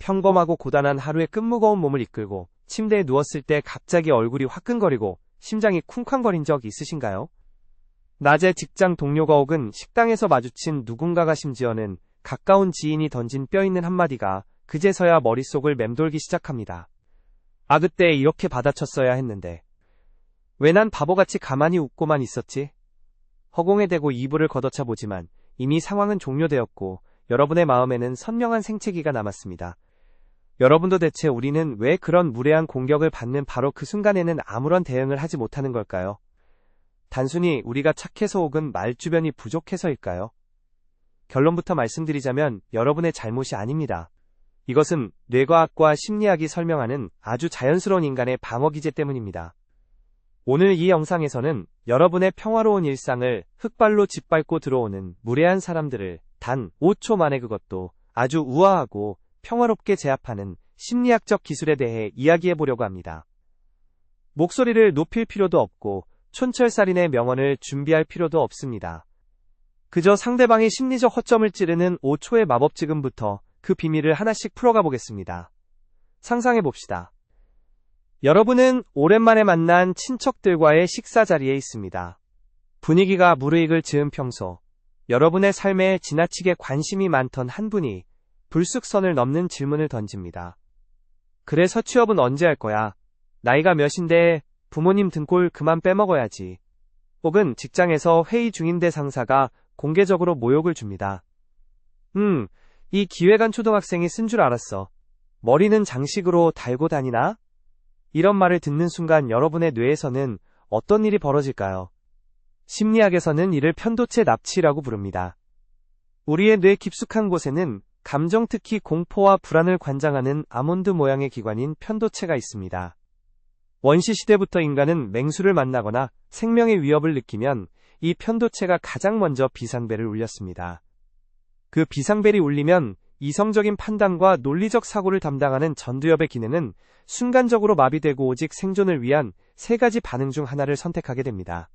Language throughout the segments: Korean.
평범하고 고단한 하루의 끝무거운 몸을 이끌고 침대에 누웠을 때 갑자기 얼굴이 화끈거리고 심장이 쿵쾅거린 적 있으신가요? 낮에 직장 동료가 혹은 식당에서 마주친 누군가가, 심지어는 가까운 지인이 던진 뼈있는 한마디가 그제서야 머릿속을 맴돌기 시작합니다. 아, 그때 이렇게 받아쳤어야 했는데. 왜 난 바보같이 가만히 웃고만 있었지? 허공에 대고 이불을 걷어차 보지만 이미 상황은 종료되었고 여러분의 마음에는 선명한 생채기가 남았습니다. 여러분도 대체 우리는 왜 그런 무례한 공격을 받는 바로 그 순간에는 아무런 대응을 하지 못하는 걸까요? 단순히 우리가 착해서 혹은 말주변이 부족해서일까요? 결론부터 말씀드리자면 여러분의 잘못이 아닙니다. 이것은 뇌과학과 심리학이 설명하는 아주 자연스러운 인간의 방어 기제 때문입니다. 오늘 이 영상에서는 여러분의 평화로운 일상을 흑발로 짓밟고 들어오는 무례한 사람들을 단 5초 만에, 그것도 아주 우아하고 평화롭게 제압하는 심리학적 기술에 대해 이야기해보려고 합니다. 목소리를 높일 필요도 없고 촌철살인의 명언을 준비할 필요도 없습니다. 그저 상대방의 심리적 허점을 찌르는 5초의 마법, 지금부터 그 비밀을 하나씩 풀어가 보겠습니다. 상상해봅시다. 여러분은 오랜만에 만난 친척들과의 식사 자리에 있습니다. 분위기가 무르익을 즈음 평소, 여러분의 삶에 지나치게 관심이 많던 한 분이 불쑥 선을 넘는 질문을 던집니다. 그래서 취업은 언제 할 거야? 나이가 몇인데? 부모님 등골 그만 빼먹어야지. 혹은 직장에서 회의 중인데 상사가 공개적으로 모욕을 줍니다. 이 기획안 초등학생이 쓴 줄 알았어. 머리는 장식으로 달고 다니나? 이런 말을 듣는 순간 여러분의 뇌에서는 어떤 일이 벌어질까요? 심리학에서는 이를 편도체 납치라고 부릅니다. 우리의 뇌 깊숙한 곳에는 감정, 특히 공포와 불안을 관장하는 아몬드 모양의 기관인 편도체가 있습니다. 원시시대부터 인간은 맹수를 만나거나 생명의 위협을 느끼면 이 편도체가 가장 먼저 비상벨을 울렸습니다. 그 비상벨이 울리면 이성적인 판단과 논리적 사고를 담당하는 전두엽의 기능은 순간적으로 마비되고 오직 생존을 위한 세 가지 반응 중 하나를 선택하게 됩니다.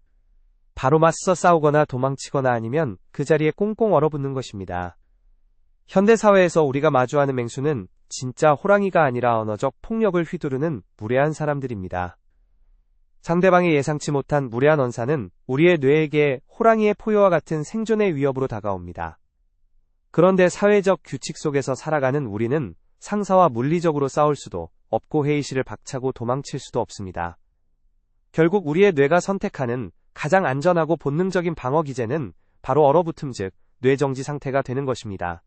바로 맞서 싸우거나 도망치거나, 아니면 그 자리에 꽁꽁 얼어붙는 것입니다. 현대사회에서 우리가 마주하는 맹수는 진짜 호랑이가 아니라 언어적 폭력을 휘두르는 무례한 사람들입니다. 상대방이 예상치 못한 무례한 언사는 우리의 뇌에게 호랑이의 포효와 같은 생존의 위협으로 다가옵니다. 그런데 사회적 규칙 속에서 살아가는 우리는 상사와 물리적으로 싸울 수도 없고 회의실을 박차고 도망칠 수도 없습니다. 결국 우리의 뇌가 선택하는 가장 안전하고 본능적인 방어 기제는 바로 얼어붙음, 즉 뇌정지 상태가 되는 것입니다.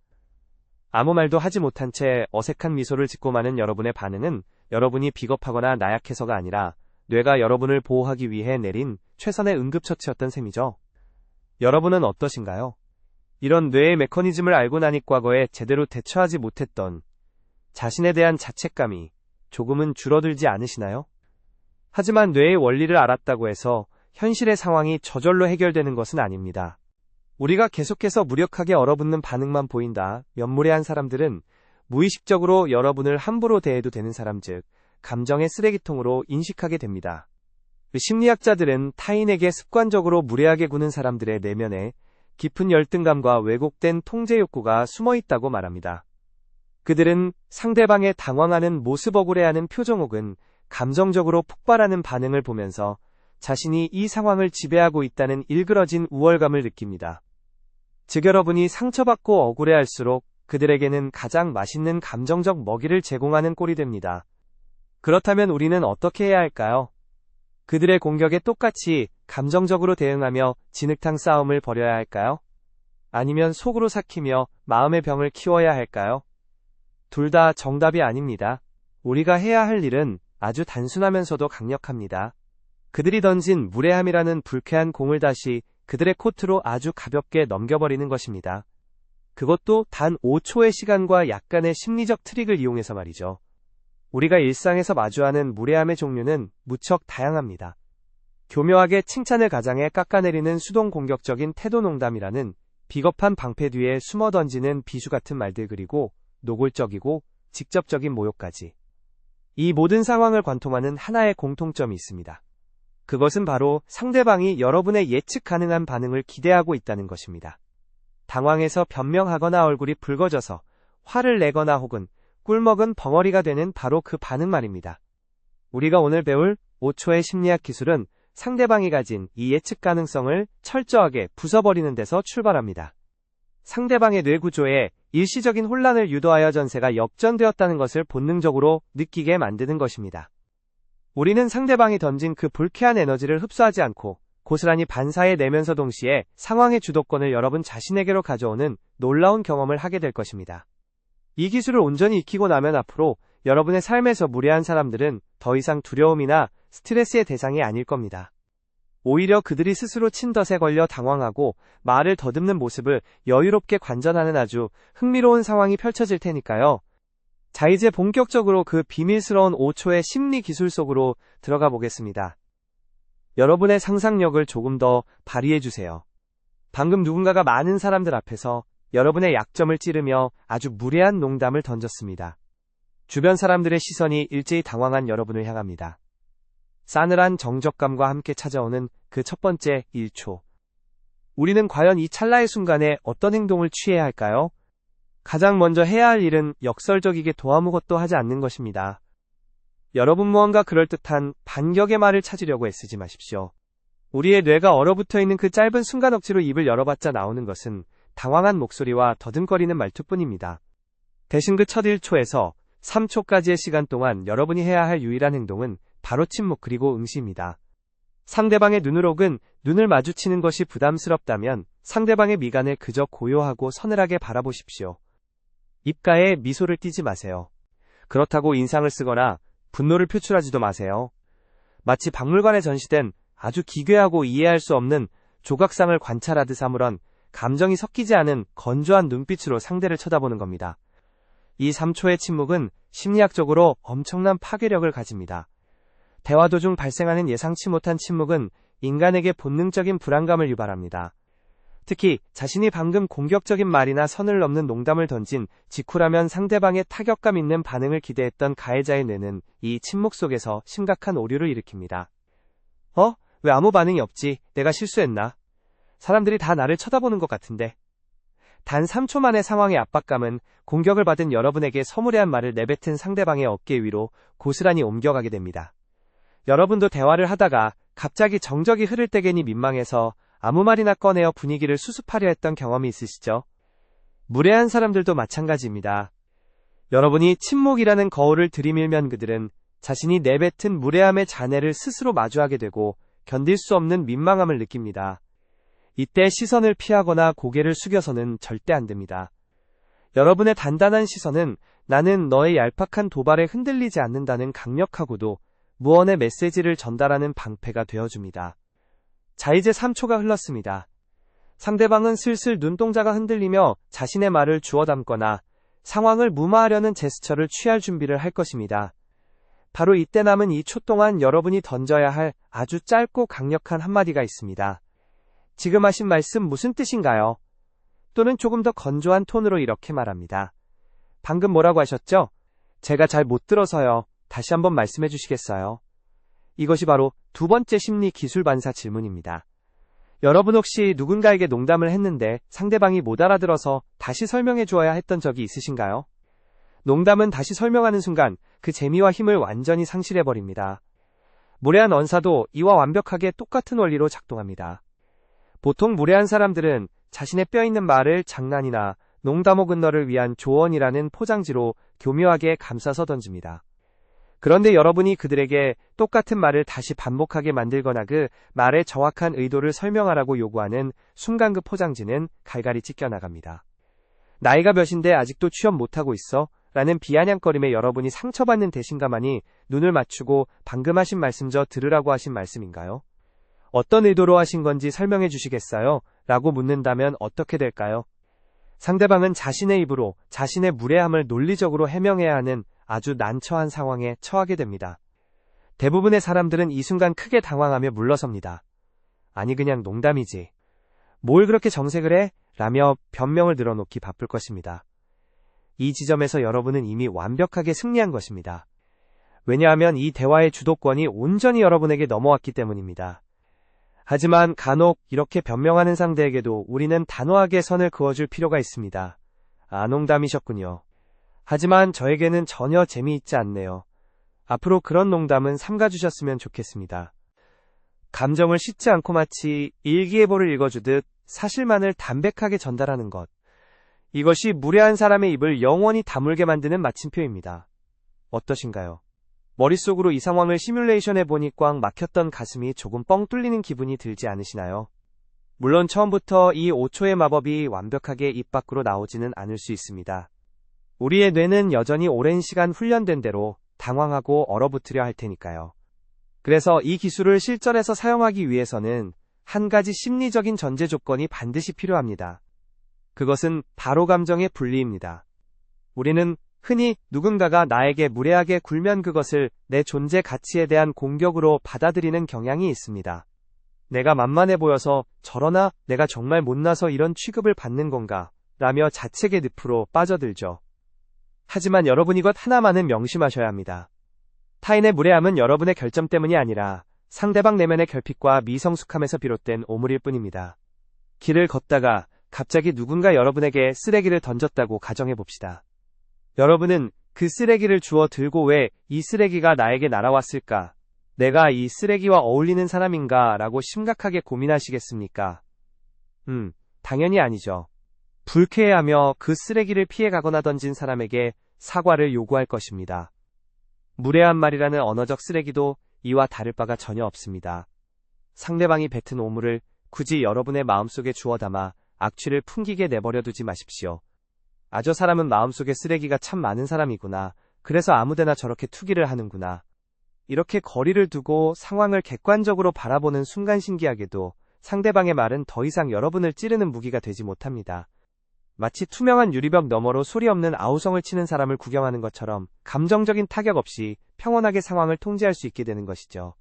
아무 말도 하지 못한 채 어색한 미소를 짓고 마는 여러분의 반응은 여러분이 비겁하거나 나약해서가 아니라 뇌가 여러분을 보호하기 위해 내린 최선의 응급처치였던 셈이죠. 여러분은 어떠신가요? 이런 뇌의 메커니즘을 알고 나니 과거에 제대로 대처하지 못했던 자신에 대한 자책감이 조금은 줄어들지 않으시나요? 하지만 뇌의 원리를 알았다고 해서 현실의 상황이 저절로 해결되는 것은 아닙니다. 우리가 계속해서 무력하게 얼어붙는 반응만 보인다. 무례한 사람들은 무의식적으로 여러분을 함부로 대해도 되는 사람, 즉 감정의 쓰레기통으로 인식하게 됩니다. 심리학자들은 타인에게 습관적으로 무례하게 구는 사람들의 내면에 깊은 열등감과 왜곡된 통제 욕구가 숨어 있다고 말합니다. 그들은 상대방의 당황하는 모습, 억울해하는 표정 혹은 감정적으로 폭발하는 반응을 보면서 자신이 이 상황을 지배하고 있다는 일그러진 우월감을 느낍니다. 즉, 여러분이 상처받고 억울해할수록 그들에게는 가장 맛있는 감정적 먹이를 제공하는 꼴이 됩니다. 그렇다면 우리는 어떻게 해야 할까요? 그들의 공격에 똑같이 감정적으로 대응하며 진흙탕 싸움을 벌여야 할까요? 아니면 속으로 삭히며 마음의 병을 키워야 할까요? 둘 다 정답이 아닙니다. 우리가 해야 할 일은 아주 단순하면서도 강력합니다. 그들이 던진 무례함이라는 불쾌한 공을 다시 그들의 코트로 아주 가볍게 넘겨버리는 것입니다. 그것도 단 5초의 시간과 약간의 심리적 트릭을 이용해서 말이죠. 우리가 일상에서 마주하는 무례함의 종류는 무척 다양합니다. 교묘하게 칭찬을 가장해 깎아내리는 수동 공격적인 태도, 농담이라는 비겁한 방패 뒤에 숨어 던지는 비수 같은 말들, 그리고 노골적이고 직접적인 모욕까지. 이 모든 상황을 관통하는 하나의 공통점이 있습니다. 그것은 바로 상대방이 여러분의 예측 가능한 반응을 기대하고 있다는 것입니다. 당황해서 변명하거나 얼굴이 붉어져서 화를 내거나 혹은 꿀먹은 벙어리가 되는 바로 그 반응 말입니다. 우리가 오늘 배울 5초의 심리학 기술은 상대방이 가진 이 예측 가능성을 철저하게 부숴버리는 데서 출발합니다. 상대방의 뇌 구조에 일시적인 혼란을 유도하여 전세가 역전되었다는 것을 본능적으로 느끼게 만드는 것입니다. 우리는 상대방이 던진 그 불쾌한 에너지를 흡수하지 않고 고스란히 반사해내면서 동시에 상황의 주도권을 여러분 자신에게로 가져오는 놀라운 경험을 하게 될 것입니다. 이 기술을 온전히 익히고 나면 앞으로 여러분의 삶에서 무례한 사람들은 더 이상 두려움이나 스트레스의 대상이 아닐 겁니다. 오히려 그들이 스스로 친 덫에 걸려 당황하고 말을 더듬는 모습을 여유롭게 관전하는 아주 흥미로운 상황이 펼쳐질 테니까요. 자, 이제 본격적으로 그 비밀스러운 5초의 심리 기술 속으로 들어가 보겠습니다. 여러분의 상상력을 조금 더 발휘해주세요. 방금 누군가가 많은 사람들 앞에서 여러분의 약점을 찌르며 아주 무례한 농담을 던졌습니다. 주변 사람들의 시선이 일제히 당황한 여러분을 향합니다. 싸늘한 정적감과 함께 찾아오는 그 첫 번째 1초. 우리는 과연 이 찰나의 순간에 어떤 행동을 취해야 할까요? 가장 먼저 해야 할 일은 역설적이게 도 아무것도 하지 않는 것입니다. 여러분 무언가 그럴듯한 반격의 말을 찾으려고 애쓰지 마십시오. 우리의 뇌가 얼어붙어 있는 그 짧은 순간 억지로 입을 열어봤자 나오는 것은 당황한 목소리와 더듬거리는 말투뿐입니다. 대신 그 첫 1초에서 3초까지의 시간 동안 여러분이 해야 할 유일한 행동은 바로 침묵 그리고 응시입니다. 상대방의 눈을 혹은 눈을 마주치는 것이 부담스럽다면 상대방의 미간을 그저 고요하고 서늘하게 바라보십시오. 입가에 미소를 띠지 마세요. 그렇다고 인상을 쓰거나 분노를 표출하지도 마세요. 마치 박물관에 전시된 아주 기괴하고 이해할 수 없는 조각상을 관찰하듯 아무런 감정이 섞이지 않은 건조한 눈빛으로 상대를 쳐다보는 겁니다. 이 3초의 침묵은 심리학적으로 엄청난 파괴력을 가집니다. 대화 도중 발생하는 예상치 못한 침묵은 인간에게 본능적인 불안감을 유발합니다. 특히 자신이 방금 공격적인 말이나 선을 넘는 농담을 던진 직후라면 상대방의 타격감 있는 반응을 기대했던 가해자의 뇌는 이 침묵 속에서 심각한 오류를 일으킵니다. 왜 아무 반응이 없지? 내가 실수했나? 사람들이 다 나를 쳐다보는 것 같은데. 단 3초 만의 상황의 압박감은 공격을 받은 여러분에게 서무레한 말을 내뱉은 상대방의 어깨 위로 고스란히 옮겨가게 됩니다. 여러분도 대화를 하다가 갑자기 정적이 흐를 때 괜히 민망해서 아무 말이나 꺼내어 분위기를 수습하려 했던 경험이 있으시죠? 무례한 사람들도 마찬가지입니다. 여러분이 침묵이라는 거울을 들이밀면 그들은 자신이 내뱉은 무례함의 잔해를 스스로 마주하게 되고 견딜 수 없는 민망함을 느낍니다. 이때 시선을 피하거나 고개를 숙여서는 절대 안 됩니다. 여러분의 단단한 시선은 나는 너의 얄팍한 도발에 흔들리지 않는다는 강력하고도 무언의 메시지를 전달하는 방패가 되어줍니다. 자, 이제 3초가 흘렀습니다. 상대방은 슬슬 눈동자가 흔들리며 자신의 말을 주워 담거나 상황을 무마하려는 제스처를 취할 준비를 할 것입니다. 바로 이때 남은 2초 동안 여러분이 던져야 할 아주 짧고 강력한 한마디가 있습니다. 지금 하신 말씀 무슨 뜻인가요? 또는 조금 더 건조한 톤으로 이렇게 말합니다. 방금 뭐라고 하셨죠? 제가 잘 못 들어서요. 다시 한번 말씀해 주시겠어요? 이것이 바로 두 번째 심리 기술 반사 질문입니다. 여러분 혹시 누군가에게 농담을 했는데 상대방이 못 알아들어서 다시 설명해 주어야 했던 적이 있으신가요? 농담은 다시 설명하는 순간 그 재미와 힘을 완전히 상실해버립니다. 무례한 언사도 이와 완벽하게 똑같은 원리로 작동합니다. 보통 무례한 사람들은 자신의 뼈있는 말을 장난이나 농담 혹은 너를 위한 조언이라는 포장지로 교묘하게 감싸서 던집니다. 그런데 여러분이 그들에게 똑같은 말을 다시 반복하게 만들거나 그 말의 정확한 의도를 설명하라고 요구하는 순간 그 포장지는 갈갈이 찢겨나갑니다. 나이가 몇인데 아직도 취업 못하고 있어? 라는 비아냥거림에 여러분이 상처받는 대신가만히 눈을 맞추고 방금 하신 말씀 저 들으라고 하신 말씀인가요? 어떤 의도로 하신 건지 설명해 주시겠어요? 라고 묻는다면 어떻게 될까요? 상대방은 자신의 입으로 자신의 무례함을 논리적으로 해명해야 하는 아주 난처한 상황에 처하게 됩니다. 대부분의 사람들은 이 순간 크게 당황하며 물러섭니다. 아니 그냥 농담이지. 뭘 그렇게 정색을 해? 라며 변명을 늘어놓기 바쁠 것입니다. 이 지점에서 여러분은 이미 완벽하게 승리한 것입니다. 왜냐하면 이 대화의 주도권이 온전히 여러분에게 넘어왔기 때문입니다. 하지만 간혹 이렇게 변명하는 상대에게도 우리는 단호하게 선을 그어줄 필요가 있습니다. 농담이셨군요. 하지만 저에게는 전혀 재미있지 않네요. 앞으로 그런 농담은 삼가주셨으면 좋겠습니다. 감정을 씻지 않고 마치 일기예보를 읽어주듯 사실만을 담백하게 전달하는 것. 이것이 무례한 사람의 입을 영원히 다물게 만드는 마침표입니다. 어떠신가요? 머릿속으로 이 상황을 시뮬레이션해보니 꽉 막혔던 가슴이 조금 뻥 뚫리는 기분이 들지 않으시나요? 물론 처음부터 이 5초의 마법이 완벽하게 입 밖으로 나오지는 않을 수 있습니다. 우리의 뇌는 여전히 오랜 시간 훈련된 대로 당황하고 얼어붙으려 할 테니까요. 그래서 이 기술을 실전에서 사용하기 위해서는 한 가지 심리적인 전제 조건이 반드시 필요합니다. 그것은 바로 감정의 분리입니다. 우리는 흔히 누군가가 나에게 무례하게 굴면 그것을 내 존재 가치에 대한 공격으로 받아들이는 경향이 있습니다. 내가 만만해 보여서 저러나 내가 정말 못나서 이런 취급을 받는 건가 라며 자책의 늪으로 빠져들죠. 하지만 여러분 이것 하나만은 명심하셔야 합니다. 타인의 무례함은 여러분의 결점 때문이 아니라 상대방 내면의 결핍과 미성숙함에서 비롯된 오물일 뿐입니다. 길을 걷다가 갑자기 누군가 여러분에게 쓰레기를 던졌다고 가정해 봅시다. 여러분은 그 쓰레기를 주워 들고 왜 이 쓰레기가 나에게 날아왔을까? 내가 이 쓰레기와 어울리는 사람인가? 라고 심각하게 고민하시겠습니까? 당연히 아니죠. 불쾌해하며 그 쓰레기를 피해가거나 던진 사람에게 사과를 요구할 것입니다. 무례한 말이라는 언어적 쓰레기도 이와 다를 바가 전혀 없습니다. 상대방이 뱉은 오물을 굳이 여러분의 마음속에 주워 담아 악취를 풍기게 내버려 두지 마십시오. 아, 저 사람은 마음속에 쓰레기가 참 많은 사람이구나. 그래서 아무데나 저렇게 투기를 하는구나. 이렇게 거리를 두고 상황을 객관적으로 바라보는 순간 신기하게도 상대방의 말은 더 이상 여러분을 찌르는 무기가 되지 못합니다. 마치 투명한 유리벽 너머로 소리 없는 아우성을 치는 사람을 구경하는 것처럼 감정적인 타격 없이 평온하게 상황을 통제할 수 있게 되는 것이죠.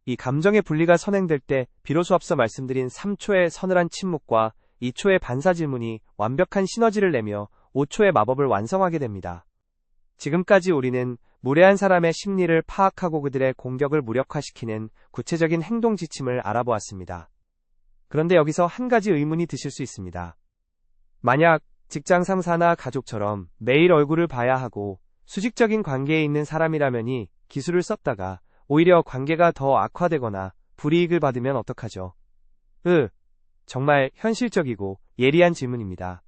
이 감정의 분리가 선행될 때 비로소 앞서 말씀드린 3초의 서늘한 침묵과 2초의 반사 질문이 완벽한 시너지를 내며 5초의 마법을 완성하게 됩니다. 지금까지 우리는 무례한 사람의 심리를 파악하고 그들의 공격을 무력화시키는 구체적인 행동 지침을 알아보았습니다. 그런데 여기서 한 가지 의문이 드실 수 있습니다. 만약 직장 상사나 가족처럼 매일 얼굴을 봐야 하고 수직적인 관계에 있는 사람이라면 이 기술을 썼다가 오히려 관계가 더 악화되거나 불이익을 받으면 어떡하죠? 정말 현실적이고 예리한 질문입니다.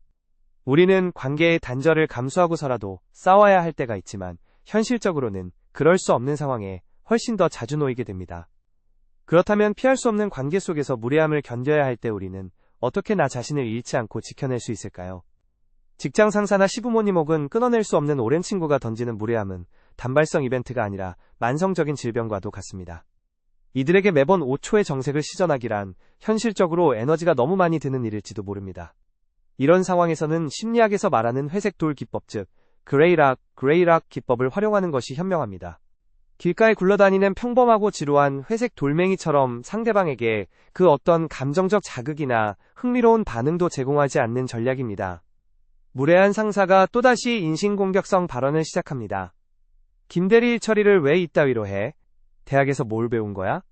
우리는 관계의 단절을 감수하고서라도 싸워야 할 때가 있지만 현실적으로는 그럴 수 없는 상황에 훨씬 더 자주 놓이게 됩니다. 그렇다면 피할 수 없는 관계 속에서 무례함을 견뎌야 할 때 우리는 어떻게 나 자신을 잃지 않고 지켜낼 수 있을까요? 직장 상사나 시부모님 혹은 끊어낼 수 없는 오랜 친구가 던지는 무례함은 단발성 이벤트가 아니라 만성적인 질병과도 같습니다. 이들에게 매번 5초의 정색을 시전하기란 현실적으로 에너지가 너무 많이 드는 일일지도 모릅니다. 이런 상황에서는 심리학에서 말하는 회색 돌 기법 즉 그레이락 기법을 활용하는 것이 현명합니다. 길가에 굴러다니는 평범하고 지루한 회색 돌멩이처럼 상대방에게 그 어떤 감정적 자극이나 흥미로운 반응도 제공하지 않는 전략입니다. 무례한 상사가 또다시 인신공격성 발언을 시작합니다. 김대리 처리를 왜 이따위로 해? 대학에서 뭘 배운 거야?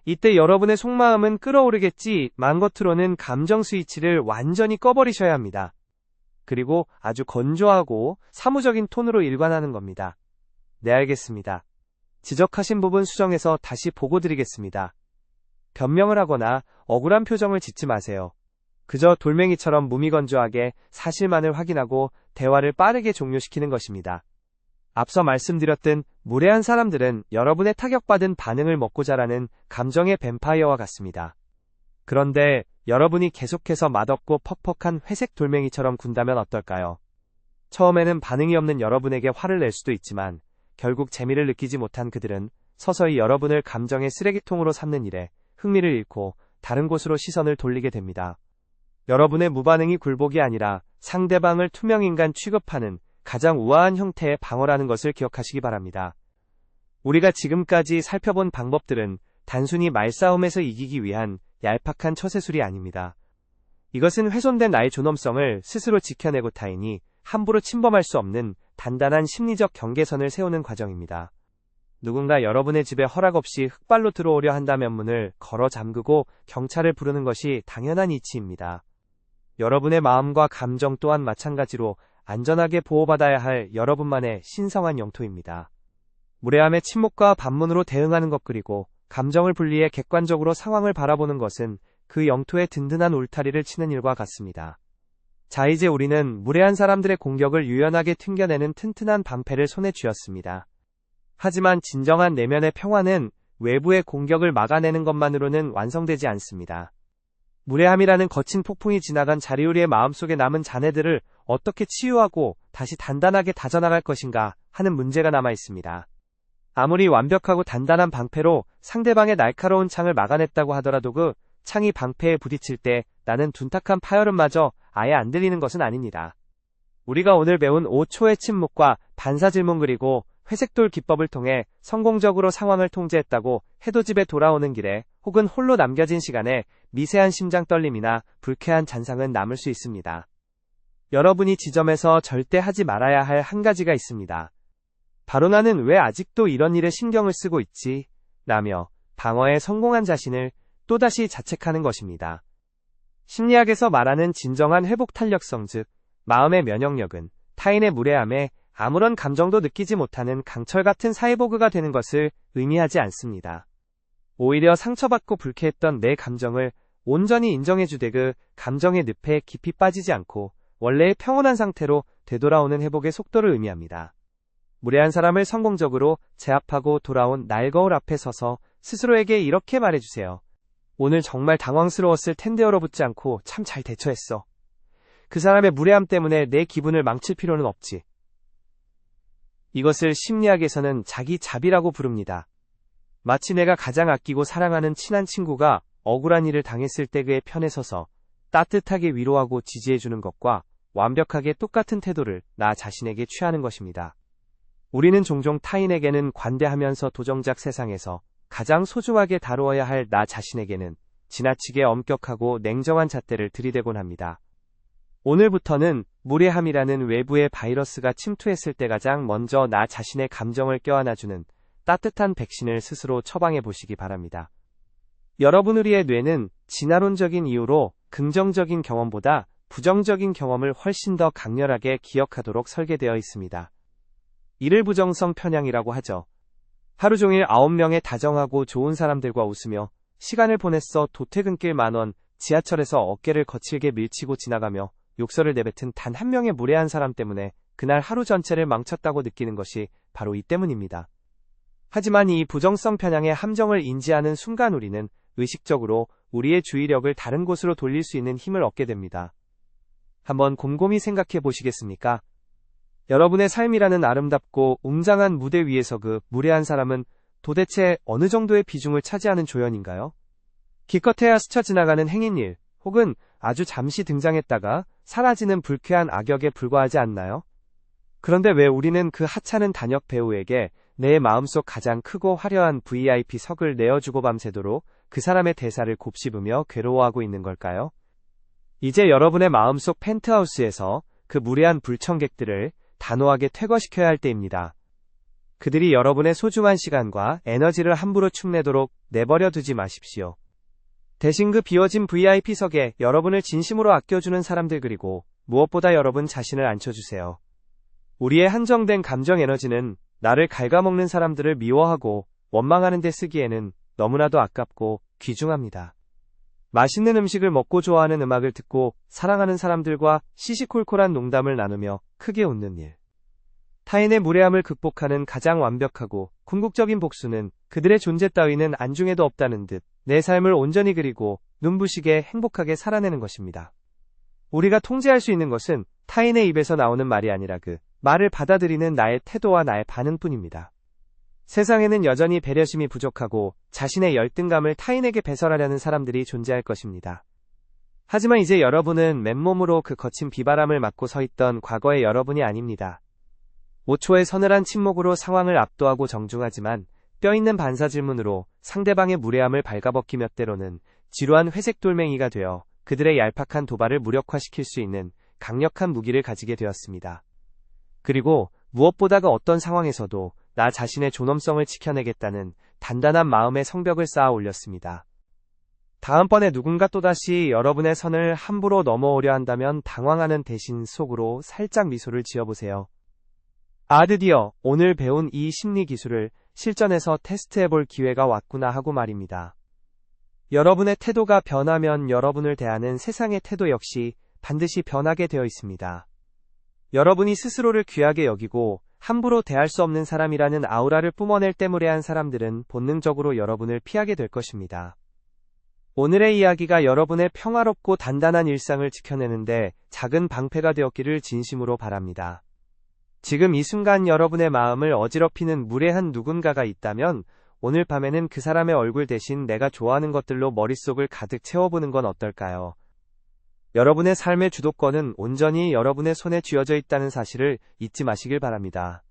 이때 여러분의 속마음은 끓어오르겠지만 겉으로는 감정 스위치를 완전히 꺼버리셔야 합니다. 그리고 아주 건조하고 사무적인 톤으로 일관하는 겁니다. 네, 알겠습니다. 지적하신 부분 수정해서 다시 보고 드리겠습니다. 변명을 하거나 억울한 표정을 짓지 마세요. 그저 돌멩이처럼 무미건조하게 사실만을 확인하고 대화를 빠르게 종료시키는 것입니다. 앞서 말씀드렸던 무례한 사람들은 여러분의 타격받은 반응을 먹고 자라는 감정의 뱀파이어와 같습니다. 그런데 여러분이 계속해서 맛없고 퍽퍽한 회색 돌멩이처럼 군다면 어떨까요? 처음에는 반응이 없는 여러분에게 화를 낼 수도 있지만 결국 재미를 느끼지 못한 그들은 서서히 여러분을 감정의 쓰레기통으로 삼는 일에 흥미를 잃고 다른 곳으로 시선을 돌리게 됩니다. 여러분의 무반응이 굴복이 아니라 상대방을 투명인간 취급하는 가장 우아한 형태의 방어라는 것을 기억하시기 바랍니다. 우리가 지금까지 살펴본 방법들은 단순히 말싸움에서 이기기 위한 얄팍한 처세술이 아닙니다. 이것은 훼손된 나의 존엄성을 스스로 지켜내고 타인이 함부로 침범할 수 없는 단단한 심리적 경계선을 세우는 과정입니다. 누군가 여러분의 집에 허락 없이 흑발로 들어오려 한다면 문을 걸어 잠그고 경찰을 부르는 것이 당연한 이치입니다. 여러분의 마음과 감정 또한 마찬가지로 안전하게 보호받아야 할 여러분만의 신성한 영토입니다. 무례함의 침묵과 반문으로 대응하는 것 그리고 감정을 분리해 객관적으로 상황을 바라보는 것은 그 영토에 든든한 울타리를 치는 일과 같습니다. 자, 이제 우리는 무례한 사람들의 공격을 유연하게 튕겨내는 튼튼한 방패를 손에 쥐었습니다. 하지만 진정한 내면의 평화는 외부의 공격을 막아내는 것만으로는 완성되지 않습니다. 무례함이라는 거친 폭풍이 지나간 자리 우리의 마음속에 남은 잔해들을 어떻게 치유하고 다시 단단하게 다져나갈 것인가 하는 문제가 남아 있습니다. 아무리 완벽하고 단단한 방패로 상대방의 날카로운 창을 막아냈다고 하더라도 그 창이 방패에 부딪힐 때 나는 둔탁한 파열음마저 아예 안 들리는 것은 아닙니다. 우리가 오늘 배운 5초의 침묵과 반사질문 그리고 회색돌 기법을 통해 성공적으로 상황을 통제했다고 해도 집에 돌아오는 길에 혹은 홀로 남겨진 시간에 미세한 심장 떨림이나 불쾌한 잔상은 남을 수 있습니다. 여러분이 지점에서 절대 하지 말아야 할 한 가지가 있습니다. 바로 나는 왜 아직도 이런 일에 신경을 쓰고 있지? 라며 방어에 성공한 자신을 또다시 자책하는 것입니다. 심리학에서 말하는 진정한 회복 탄력성 즉 마음의 면역력은 타인의 무례함에 아무런 감정도 느끼지 못하는 강철 같은 사이보그가 되는 것을 의미하지 않습니다. 오히려 상처받고 불쾌했던 내 감정을 온전히 인정해주되 그 감정의 늪에 깊이 빠지지 않고 원래의 평온한 상태로 되돌아오는 회복의 속도를 의미합니다. 무례한 사람을 성공적으로 제압하고 돌아온 날 거울 앞에 서서 스스로에게 이렇게 말해주세요. 오늘 정말 당황스러웠을 텐데요로 붙지 않고 참 잘 대처했어. 그 사람의 무례함 때문에 내 기분을 망칠 필요는 없지. 이것을 심리학에서는 자기 자비라고 부릅니다. 마치 내가 가장 아끼고 사랑하는 친한 친구가 억울한 일을 당했을 때 그의 편에 서서 따뜻하게 위로하고 지지해주는 것과 완벽하게 똑같은 태도를 나 자신에게 취하는 것입니다. 우리는 종종 타인에게는 관대하면서 도정작 세상에서 가장 소중하게 다루어야 할 나 자신에게는 지나치게 엄격하고 냉정한 잣대를 들이대곤 합니다. 오늘부터는 무례함이라는 외부의 바이러스가 침투했을 때 가장 먼저 나 자신의 감정을 껴안아주는 따뜻한 백신을 스스로 처방해 보시기 바랍니다. 여러분 우리의 뇌는 진화론적인 이유로 긍정적인 경험보다 부정적인 경험을 훨씬 더 강렬하게 기억하도록 설계되어 있습니다. 이를 부정성 편향이라고 하죠. 하루 종일 9명의 다정하고 좋은 사람들과 웃으며 시간을 보냈어 도퇴근길 만원, 지하철에서 어깨를 거칠게 밀치고 지나가며 욕설을 내뱉은 단 한 명의 무례한 사람 때문에 그날 하루 전체를 망쳤다고 느끼는 것이 바로 이 때문입니다. 하지만 이 부정성 편향의 함정을 인지하는 순간 우리는 의식적으로 우리의 주의력을 다른 곳으로 돌릴 수 있는 힘을 얻게 됩니다. 한번 곰곰이 생각해 보시겠습니까? 여러분의 삶이라는 아름답고 웅장한 무대 위에서 그 무례한 사람은 도대체 어느 정도의 비중을 차지하는 조연인가요? 기껏해야 스쳐 지나가는 행인일, 혹은 아주 잠시 등장했다가 사라지는 불쾌한 악역에 불과하지 않나요? 그런데 왜 우리는 그 하찮은 단역 배우에게 내 마음속 가장 크고 화려한 VIP석을 내어주고 밤새도록 그 사람의 대사를 곱씹으며 괴로워하고 있는 걸까요? 이제 여러분의 마음속 펜트하우스에서 그 무례한 불청객들을 단호하게 퇴거시켜야 할 때입니다. 그들이 여러분의 소중한 시간과 에너지를 함부로 축내도록 내버려 두지 마십시오. 대신 그 비워진 VIP석에 여러분을 진심으로 아껴주는 사람들 그리고 무엇보다 여러분 자신을 앉혀주세요. 우리의 한정된 감정 에너지는 나를 갉아먹는 사람들을 미워하고 원망하는 데 쓰기에는 너무나도 아깝고 귀중합니다. 맛있는 음식을 먹고 좋아하는 음악을 듣고 사랑하는 사람들과 시시콜콜한 농담을 나누며 크게 웃는 일. 타인의 무례함을 극복하는 가장 완벽하고 궁극적인 복수는 그들의 존재 따위는 안중에도 없다는 듯 내 삶을 온전히 그리고 눈부시게 행복하게 살아내는 것입니다. 우리가 통제할 수 있는 것은 타인의 입에서 나오는 말이 아니라 그 말을 받아들이는 나의 태도와 나의 반응뿐입니다. 세상에는 여전히 배려심이 부족하고 자신의 열등감을 타인에게 배설하려는 사람들이 존재할 것입니다. 하지만 이제 여러분은 맨몸으로 그 거친 비바람을 맞고 서 있던 과거의 여러분이 아닙니다. 5초의 서늘한 침묵으로 상황을 압도하고 정중하지만 뼈있는 반사질문으로 상대방의 무례함을 발가벗기며 때로는 지루한 회색 돌멩이가 되어 그들의 얄팍한 도발을 무력화시킬 수 있는 강력한 무기를 가지게 되었습니다. 그리고 무엇보다 그 어떤 상황에서도 나 자신의 존엄성을 지켜내겠다는 단단한 마음의 성벽을 쌓아 올렸습니다. 다음번에 누군가 또다시 여러분의 선을 함부로 넘어오려 한다면 당황하는 대신 속으로 살짝 미소를 지어보세요. 드디어 오늘 배운 이 심리 기술을 실전에서 테스트해볼 기회가 왔구나 하고 말입니다. 여러분의 태도가 변하면 여러분을 대하는 세상의 태도 역시 반드시 변하게 되어 있습니다. 여러분이 스스로를 귀하게 여기고 함부로 대할 수 없는 사람이라는 아우라를 뿜어낼 때 무례한 사람들은 본능적으로 여러분을 피하게 될 것입니다. 오늘의 이야기가 여러분의 평화롭고 단단한 일상을 지켜내는데 작은 방패가 되었기를 진심으로 바랍니다. 지금 이 순간 여러분의 마음을 어지럽히는 무례한 누군가가 있다면 오늘 밤에는 그 사람의 얼굴 대신 내가 좋아하는 것들로 머릿속을 가득 채워보는 건 어떨까요? 여러분의 삶의 주도권은 온전히 여러분의 손에 쥐어져 있다는 사실을 잊지 마시길 바랍니다.